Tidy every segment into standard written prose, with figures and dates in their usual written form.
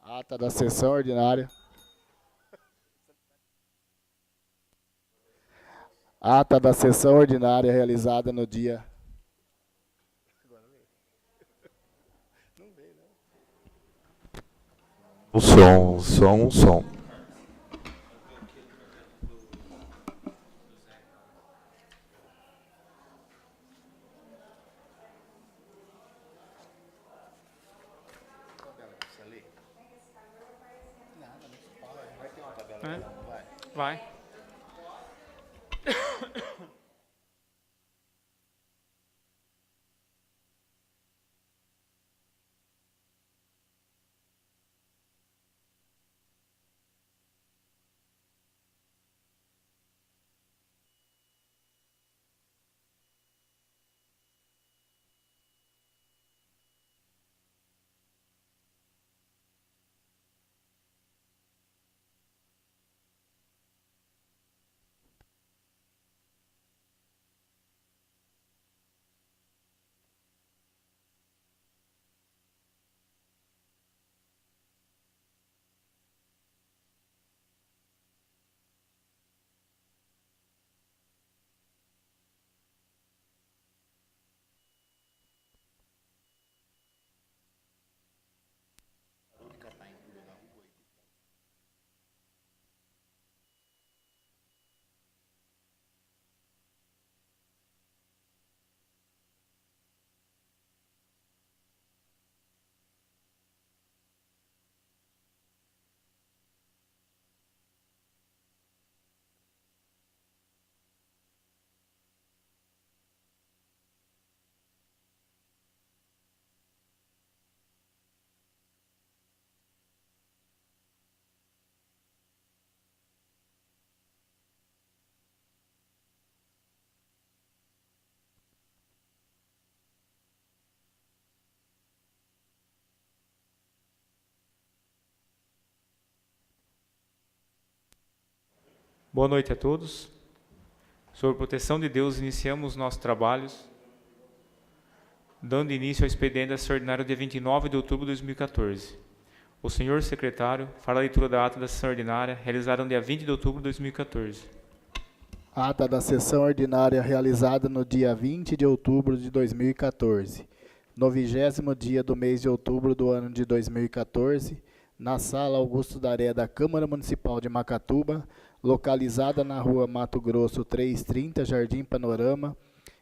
Ata da sessão ordinária. Ata da sessão ordinária realizada no dia. O som. Vai. Boa noite a todos. Sob a proteção de Deus, iniciamos nossos trabalhos, dando início ao expediente da sessão ordinária dia 29 de outubro de 2014. O senhor secretário fará a leitura da ata da sessão ordinária realizada no dia 20 de outubro de 2014. Ata da sessão ordinária realizada no dia 20 de outubro de 2014, no 20º dia do mês de outubro do ano de 2014, na Sala Augusto Daré da Câmara Municipal de Macatuba, localizada na Rua Mato Grosso 330, Jardim Panorama,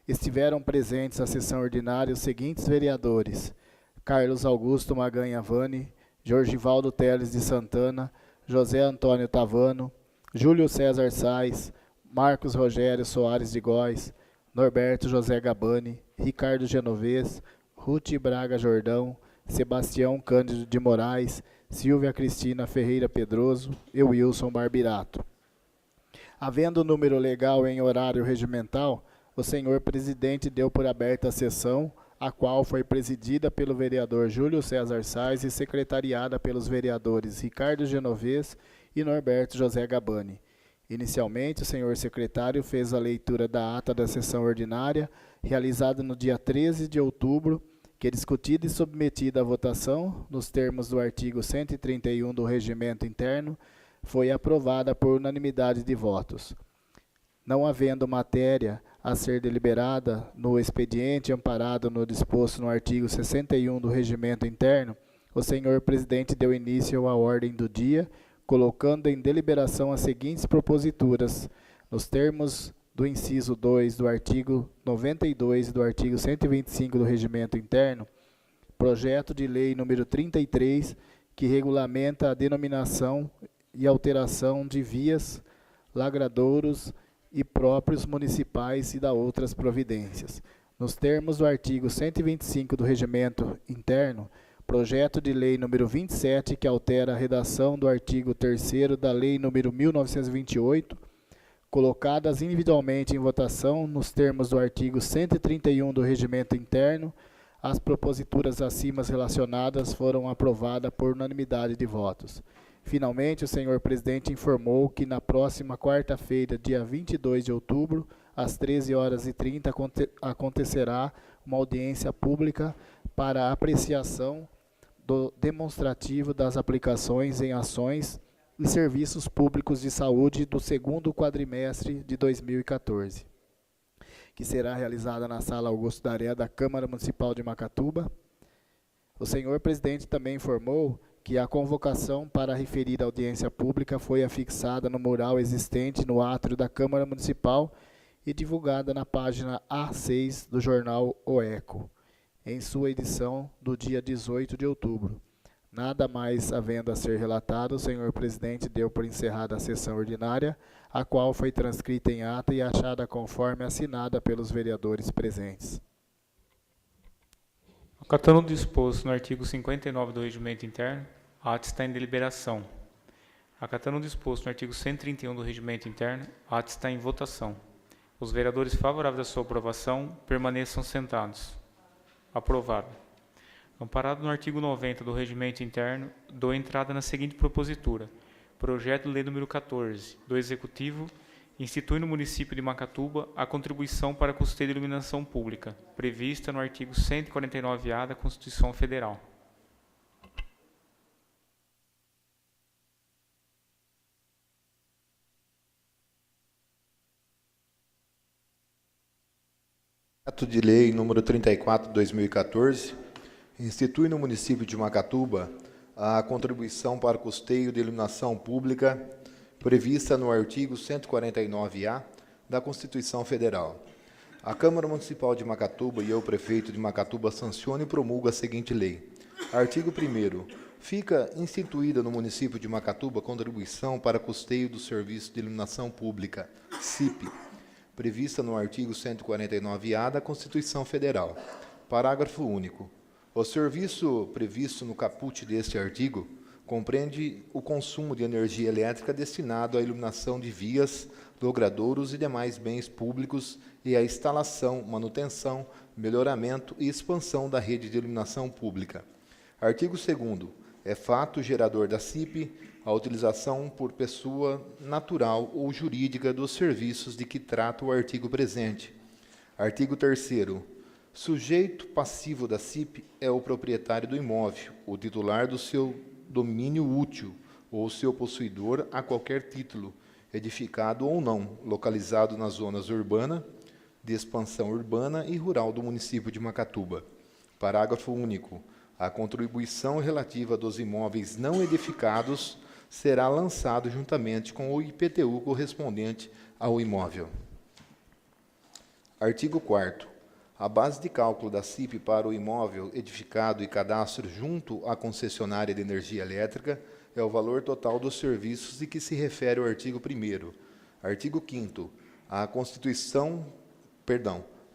estiveram presentes à sessão ordinária os seguintes vereadores: Carlos Augusto Maganha Vani, Jorgivaldo Teles de Santana, José Antônio Tavano, Júlio César Sais, Marcos Rogério Soares de Góes, Norberto José Gabani, Ricardo Genovez, Ruth Braga Jordão, Sebastião Cândido de Moraes, Silvia Cristina Ferreira Pedroso e Wilson Barbirato. Havendo número legal em horário regimental, o senhor presidente deu por aberta a sessão, a qual foi presidida pelo vereador Júlio César Sais e secretariada pelos vereadores Ricardo Genovez e Norberto José Gabani. Inicialmente, o senhor secretário fez a leitura da ata da sessão ordinária, realizada no dia 13 de outubro, que é discutida e submetida à votação, nos termos do artigo 131 do Regimento Interno, foi aprovada por unanimidade de votos. Não havendo matéria a ser deliberada no expediente amparado no disposto no artigo 61 do Regimento Interno, o senhor presidente deu início à ordem do dia, colocando em deliberação as seguintes proposituras, nos termos do inciso 2 do artigo 92 e do artigo 125 do Regimento Interno, projeto de lei número 33, que regulamenta a denominação e alteração de vias, lagradouros e próprios municipais e da outras providências. Nos termos do artigo 125 do Regimento Interno, projeto de lei número 27, que altera a redação do artigo 3º da lei número 1928, colocadas individualmente em votação nos termos do artigo 131 do Regimento Interno, as proposituras acima relacionadas foram aprovadas por unanimidade de votos. Finalmente, o senhor presidente informou que na próxima quarta-feira, dia 22 de outubro, às 13h30, acontecerá uma audiência pública para apreciação demonstrativo das aplicações em ações e serviços públicos de saúde do segundo quadrimestre de 2014, que será realizada na Sala Augusto Daré da Câmara Municipal de Macatuba. O senhor presidente também informou que a convocação para a referida audiência pública foi afixada no mural existente no átrio da Câmara Municipal e divulgada na página A6 do jornal O Eco, em sua edição do dia 18 de outubro. Nada mais havendo a ser relatado, o senhor presidente deu por encerrada a sessão ordinária, a qual foi transcrita em ata e achada conforme assinada pelos vereadores presentes. Acatando o disposto no artigo 59 do Regimento Interno, a ata está em deliberação. Acatando o disposto no artigo 131 do Regimento Interno, a ata está em votação. Os vereadores favoráveis à sua aprovação permaneçam sentados. Aprovado. Amparado no artigo 90 do Regimento Interno, dou entrada na seguinte propositura. Projeto de Lei número 14, do Executivo, institui no município de Macatuba a contribuição para custeio de iluminação pública, prevista no artigo 149-A da Constituição Federal. Projeto de Lei número 34 de 2014 institui no município de Macatuba a contribuição para custeio de iluminação pública prevista no artigo 149-A da Constituição Federal. A Câmara Municipal de Macatuba e o prefeito de Macatuba sanciona e promulga a seguinte lei. Artigo 1º. Fica instituída no município de Macatuba contribuição para custeio do serviço de iluminação pública, CIP, prevista no artigo 149-A da Constituição Federal. Parágrafo único. O serviço previsto no caput deste artigo compreende o consumo de energia elétrica destinado à iluminação de vias, logradouros e demais bens públicos e à instalação, manutenção, melhoramento e expansão da rede de iluminação pública. Artigo 2º. É fato gerador da CIP a utilização por pessoa natural ou jurídica dos serviços de que trata o artigo presente. Artigo 3º. Sujeito passivo da CIP é o proprietário do imóvel, o titular do seu domínio útil ou seu possuidor a qualquer título, edificado ou não, localizado nas zonas urbana, de expansão urbana e rural do município de Macatuba. Parágrafo único. A contribuição relativa dos imóveis não edificados será lançado juntamente com o IPTU correspondente ao imóvel. Artigo 4º. A base de cálculo da CIP para o imóvel edificado e cadastro junto à concessionária de energia elétrica é o valor total dos serviços de que se refere o artigo 1º. Artigo 5º.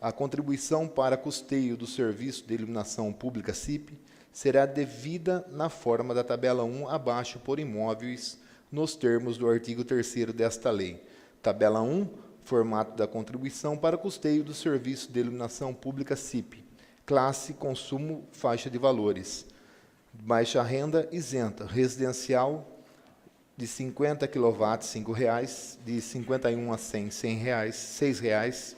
A contribuição para custeio do serviço de iluminação pública CIP será devida na forma da tabela 1 abaixo por imóveis nos termos do artigo 3º desta lei. Tabela 1. Formato da contribuição para custeio do serviço de iluminação pública CIP. Classe, consumo, faixa de valores. Baixa renda, isenta. Residencial, de 50 kW, R$ 5,00. De 51 a 100, R$ 100, R$ 6,00.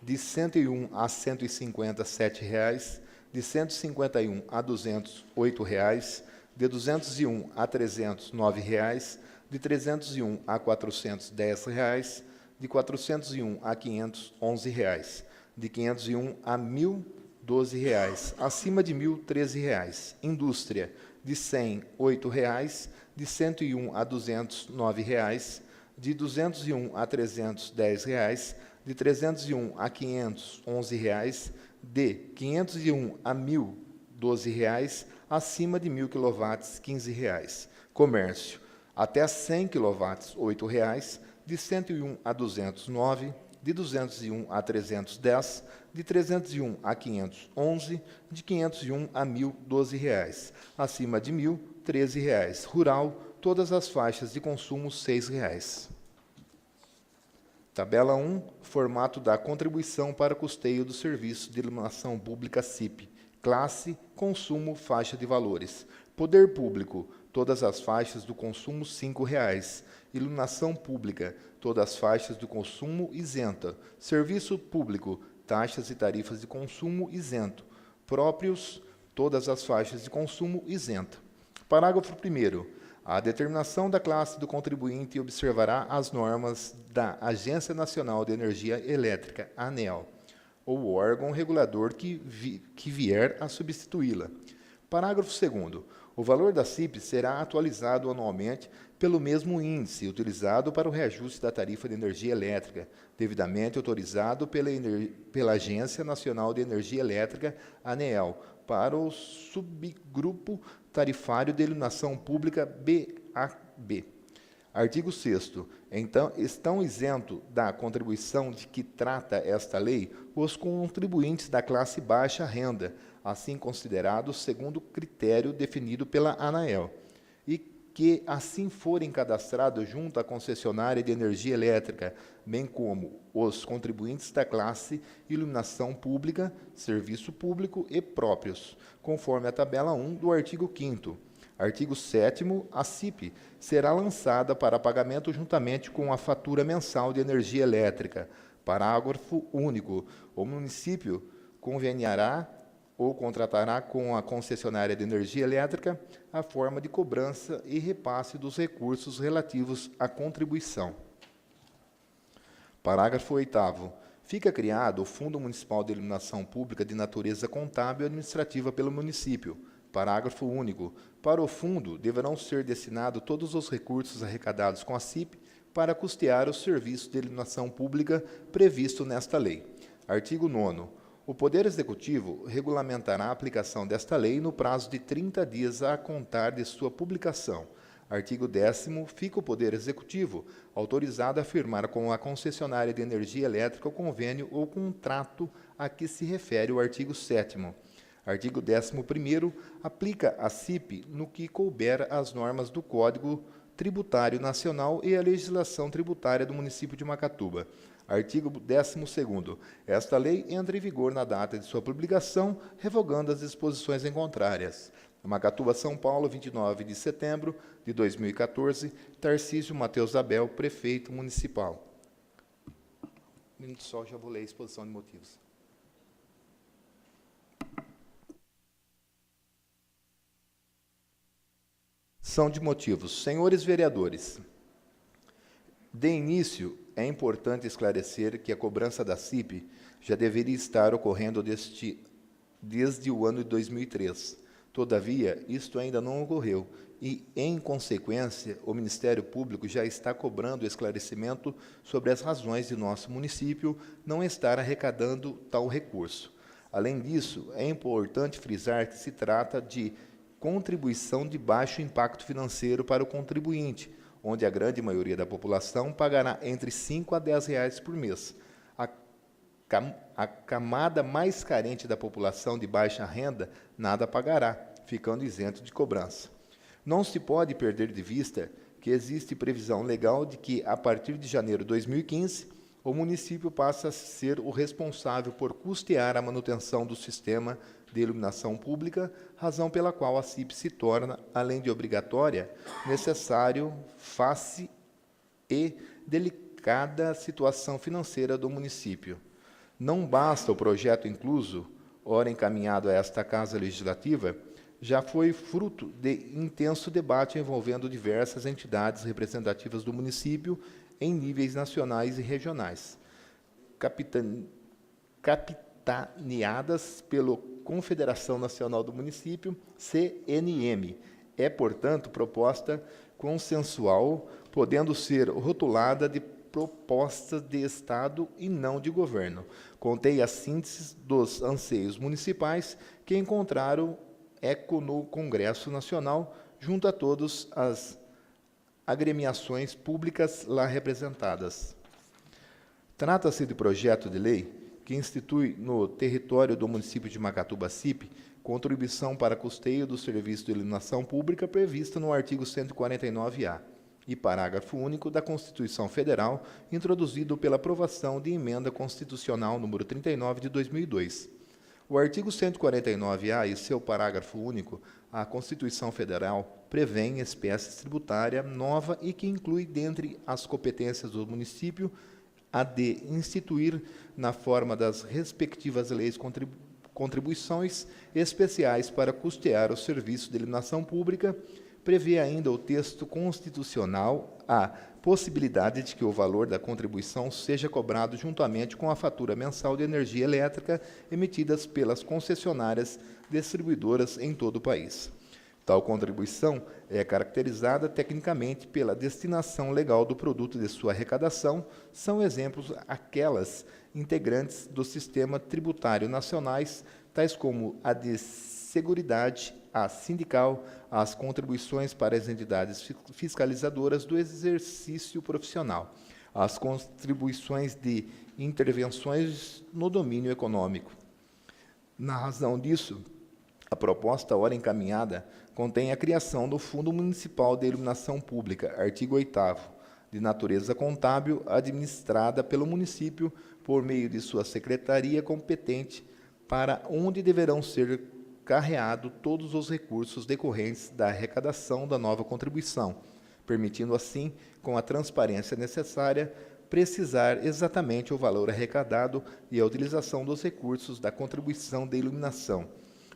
De 101 a 150, R$ 7,00. De 151 a 200, R$ 8,00. De 201 a 300, R$ 9,00. De 301 a 400, R$ 10,00. De 401 a 500, R$ 11,00. De 501 a 1.000, R$ 12,00. Acima de 1.000, R$ 13,00. Indústria, de 100, R$ 8,00. De 101 a 200, R$ 9,00. De 201 a 300, R$ 10,00. De 301 a 500, R$ 11,00. De 501 a 1.000, R$ 12,00. Acima de 1.000 kW, R$ 15,00. Comércio, até 100 kW, R$ 8,00. De 101 a 200, 9, de 201 a 310, de 301 a 500, 11, de 501 a 1.000, R$ 12,00. Acima de 1.000, R$ 13,00. Rural, todas as faixas de consumo, R$ 6,00. Tabela 1, formato da contribuição para custeio do serviço de iluminação pública CIP. Classe, consumo, faixa de valores. Poder público, todas as faixas do consumo, R$ 5,00. Iluminação pública, todas as faixas do consumo isenta. Serviço público, taxas e tarifas de consumo isento. Próprios, todas as faixas de consumo isenta. Parágrafo 1º. A determinação da classe do contribuinte observará as normas da Agência Nacional de Energia Elétrica, ANEEL, ou órgão regulador que vier a substituí-la. Parágrafo 2º. O valor da CIP será atualizado anualmente pelo mesmo índice utilizado para o reajuste da tarifa de energia elétrica, devidamente autorizado pela Agência Nacional de Energia Elétrica, ANEEL, para o subgrupo tarifário de iluminação pública BAB. Artigo 6º. Então, estão isentos da contribuição de que trata esta lei os contribuintes da classe baixa renda, assim considerados segundo critério definido pela ANEEL, e que assim forem cadastrados junto à concessionária de energia elétrica, bem como os contribuintes da classe iluminação pública, serviço público e próprios, conforme a tabela 1 do artigo 5º. Artigo 7º. A CIP será lançada para pagamento juntamente com a fatura mensal de energia elétrica. Parágrafo único. O município conveniará ou contratará com a concessionária de energia elétrica a forma de cobrança e repasse dos recursos relativos à contribuição. Parágrafo 8º. Fica criado o Fundo Municipal de Iluminação Pública de natureza contábil e administrativa pelo município. Parágrafo único. Para o fundo, deverão ser destinados todos os recursos arrecadados com a CIP para custear o serviço de iluminação pública previsto nesta lei. Artigo 9º. O Poder Executivo regulamentará a aplicação desta lei no prazo de 30 dias a contar de sua publicação. Artigo 10º. Fica o Poder Executivo autorizado a firmar com a concessionária de energia elétrica o convênio ou contrato a que se refere o artigo 7º. Artigo 11º. Aplica a CIP no que couber as normas do Código Tributário Nacional e a legislação tributária do município de Macatuba. Artigo 12º. Esta lei entra em vigor na data de sua publicação, revogando as disposições em contrárias. Macatuba, São Paulo, 29 de setembro de 2014. Tarcísio Mateus Abel, prefeito municipal. Um minuto só, já vou ler a exposição de motivos. São de motivos. Senhores vereadores, de início, é importante esclarecer que a cobrança da CIP já deveria estar ocorrendo desde o ano de 2003. Todavia, isto ainda não ocorreu e, em consequência, o Ministério Público já está cobrando esclarecimento sobre as razões de nosso município não estar arrecadando tal recurso. Além disso, é importante frisar que se trata de contribuição de baixo impacto financeiro para o contribuinte, onde a grande maioria da população pagará entre R$ 5 a R$ 10 por mês. A camada mais carente da população de baixa renda nada pagará, ficando isento de cobrança. Não se pode perder de vista que existe previsão legal de que, a partir de janeiro de 2015, o município passa a ser o responsável por custear a manutenção do sistema de iluminação pública, razão pela qual a CIP se torna, além de obrigatória, necessário face e delicada situação financeira do município. Não basta o projeto incluso, ora encaminhado a esta Casa Legislativa, já foi fruto de intenso debate envolvendo diversas entidades representativas do município em níveis nacionais e regionais, capitaneadas pela Confederação Nacional do Município, CNM. É, portanto, proposta consensual, podendo ser rotulada de proposta de Estado e não de governo. Contém a síntese dos anseios municipais que encontraram eco no Congresso Nacional, junto a todas as agremiações públicas lá representadas. Trata-se de projeto de lei que institui no território do município de Macatuba CIP contribuição para custeio do serviço de iluminação pública prevista no artigo 149-A e parágrafo único da Constituição Federal, introduzido pela aprovação de emenda constitucional número 39 de 2002. O artigo 149-A e seu parágrafo único, a Constituição Federal prevê espécie tributária nova e que inclui, dentre as competências do município, a de instituir, na forma das respectivas leis contribuições especiais para custear o serviço de iluminação pública. Prevê ainda o texto constitucional a possibilidade de que o valor da contribuição seja cobrado juntamente com a fatura mensal de energia elétrica emitidas pelas concessionárias distribuidoras em todo o país. Tal contribuição é caracterizada tecnicamente pela destinação legal do produto de sua arrecadação. São exemplos aquelas integrantes do sistema tributário nacionais, tais como a de seguridade, a sindical, as contribuições para as entidades fiscalizadoras do exercício profissional, as contribuições de intervenções no domínio econômico. Na razão disso, a proposta ora encaminhada contém a criação do Fundo Municipal de Iluminação Pública, artigo 8º, de natureza contábil, administrada pelo município por meio de sua secretaria competente, para onde deverão ser carreados todos os recursos decorrentes da arrecadação da nova contribuição, permitindo assim, com a transparência necessária, precisar exatamente o valor arrecadado e a utilização dos recursos da contribuição de iluminação.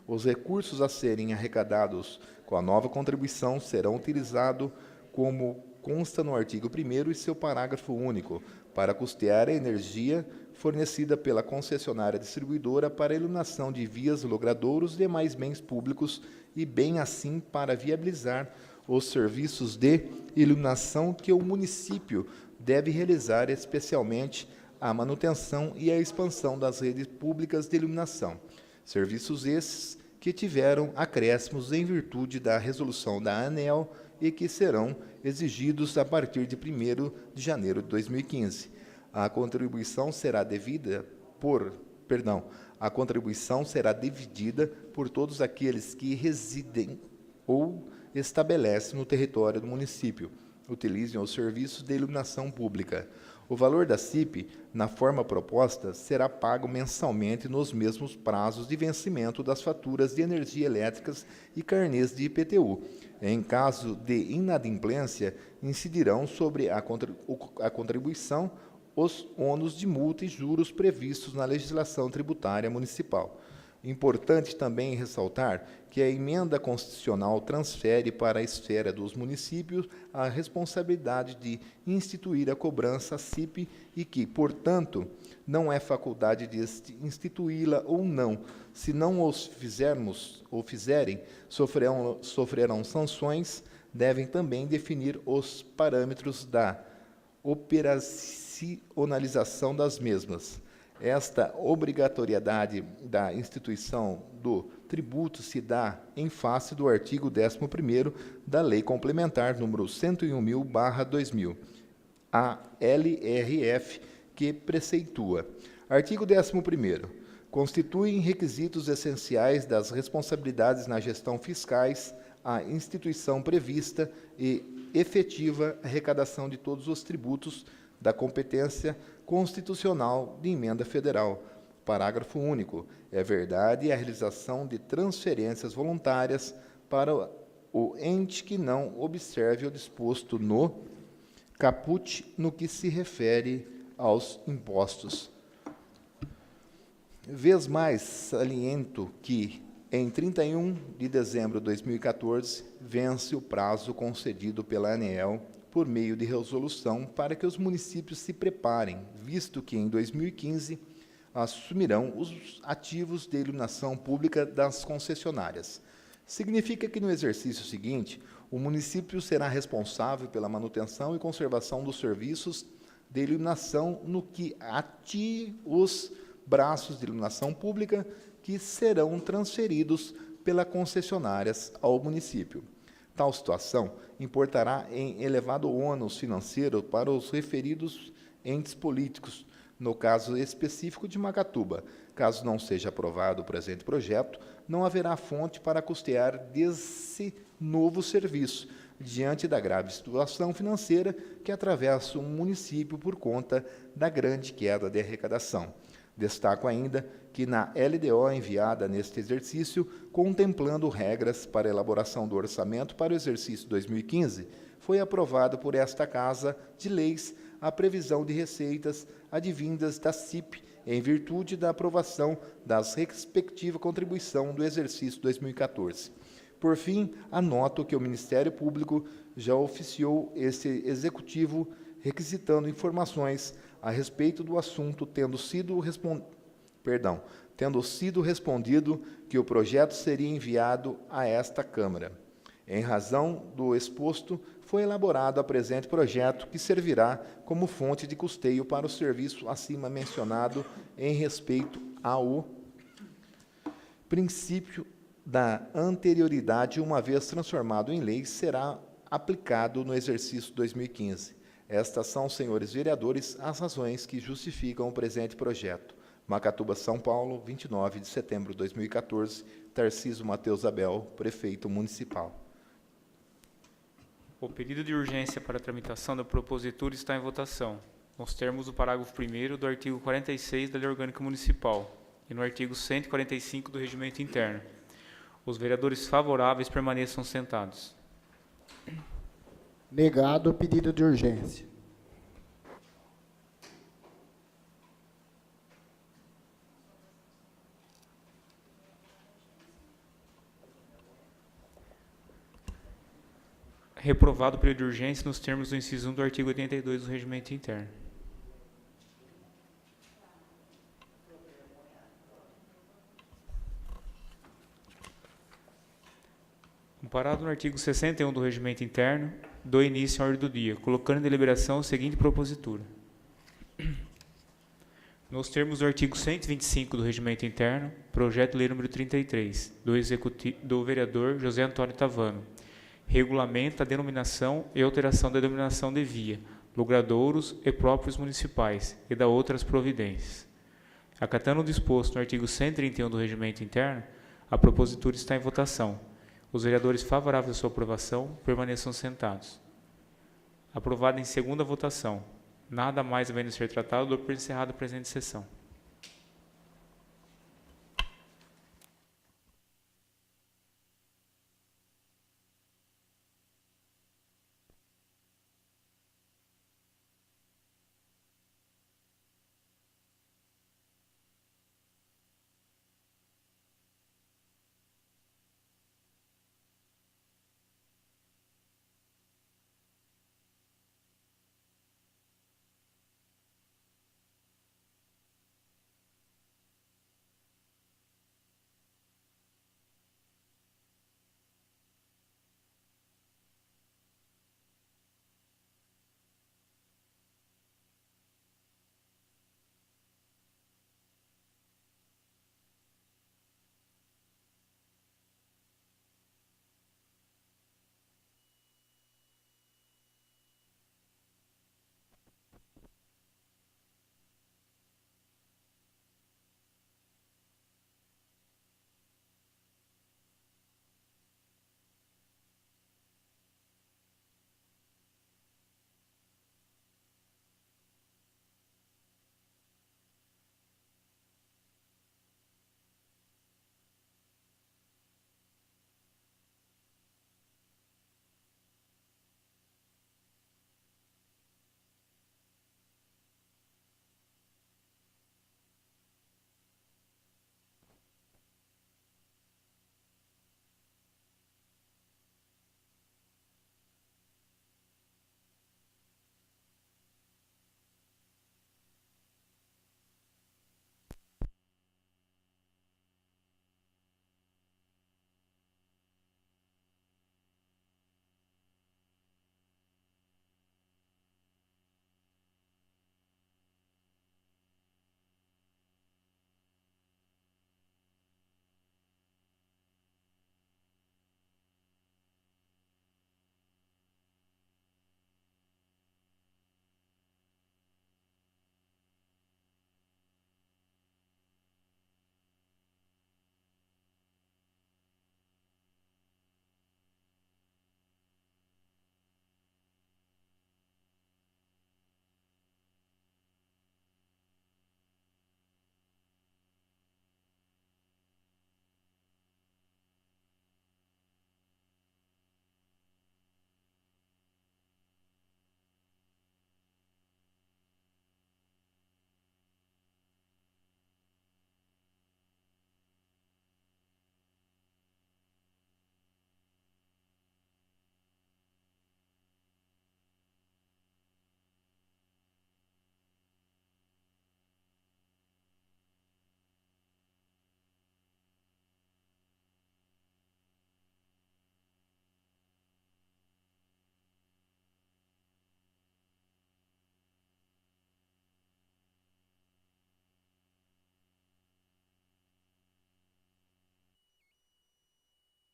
Os recursos a serem arrecadados com a nova contribuição serão utilizados, como consta no artigo 1º e seu parágrafo único, para custear a energia fornecida pela concessionária distribuidora para a iluminação de vias, logradouros e demais bens públicos, e bem assim para viabilizar os serviços de iluminação que o município deve realizar, especialmente a manutenção e a expansão das redes públicas de iluminação. Serviços esses que tiveram acréscimos em virtude da resolução da ANEEL e que serão exigidos a partir de 1º de janeiro de 2015. A contribuição será dividida por todos aqueles que residem ou estabelecem no território do município, utilizem os serviços de iluminação pública. O valor da CIP, na forma proposta, será pago mensalmente nos mesmos prazos de vencimento das faturas de energia elétricas e carnês de IPTU. Em caso de inadimplência, incidirão sobre a contribuição os ônus de multa e juros previstos na legislação tributária municipal. Importante também ressaltar que a emenda constitucional transfere para a esfera dos municípios a responsabilidade de instituir a cobrança CIP e que, portanto, não é faculdade de instituí-la ou não. Se não os fizermos ou fizerem, sofrerão sanções, devem também definir os parâmetros da operacionalização das mesmas. Esta obrigatoriedade da instituição do tributo se dá em face do artigo 11º da Lei Complementar número 101.000/2000, a LRF, que preceitua. Artigo 11º. Constituem requisitos essenciais das responsabilidades na gestão fiscais a instituição prevista e efetiva arrecadação de todos os tributos da competência constitucional de emenda federal. Parágrafo único. É verdade a realização de transferências voluntárias para o ente que não observe o disposto no caput no que se refere aos impostos. Vez mais saliento que, em 31 de dezembro de 2014, vence o prazo concedido pela ANEEL por meio de resolução para que os municípios se preparem, visto que em 2015 assumirão os ativos de iluminação pública das concessionárias. Significa que no exercício seguinte, o município será responsável pela manutenção e conservação dos serviços de iluminação no que atire os braços de iluminação pública que serão transferidos pelas concessionárias ao município. Tal situação importará em elevado ônus financeiro para os referidos entes políticos, no caso específico de Macatuba. Caso não seja aprovado o presente projeto, não haverá fonte para custear desse novo serviço, diante da grave situação financeira que atravessa o município por conta da grande queda de arrecadação. Destaco ainda que na LDO enviada neste exercício, contemplando regras para a elaboração do orçamento para o exercício 2015, foi aprovado por esta Casa de Leis a previsão de receitas advindas da CIP em virtude da aprovação das respectivas contribuições do exercício 2014. Por fim, anoto que o Ministério Público já oficiou esse Executivo requisitando informações a respeito do assunto, tendo sido respondido que o projeto seria enviado a esta Câmara. Em razão do exposto, foi elaborado a presente projeto, que servirá como fonte de custeio para o serviço acima mencionado em respeito ao princípio da anterioridade, uma vez transformado em lei, será aplicado no exercício 2015. Estas são, senhores vereadores, as razões que justificam o presente projeto. Macatuba, São Paulo, 29 de setembro de 2014, Tarcísio Mateus Abel, Prefeito Municipal. O pedido de urgência para a tramitação da propositura está em votação, nos termos do parágrafo 1º do artigo 46 da Lei Orgânica Municipal e no artigo 145 do Regimento Interno. Os vereadores favoráveis permaneçam sentados. Negado o pedido de urgência. Reprovado o pedido de urgência nos termos do inciso 1 do artigo 82 do Regimento Interno. Amparado no artigo 61 do Regimento Interno, dou início à ordem do dia, colocando em deliberação a seguinte propositura. Nos termos do artigo 125 do Regimento Interno, projeto de lei número 33, do vereador José Antônio Tavano, regulamenta a denominação e alteração da denominação de via, logradouros e próprios municipais, e da outras providências. Acatando o disposto no artigo 131 do Regimento Interno, a propositura está em votação. Os vereadores favoráveis à sua aprovação permaneçam sentados. Aprovada em segunda votação. Nada mais havendo ser tratado, dou por encerrada a presente sessão.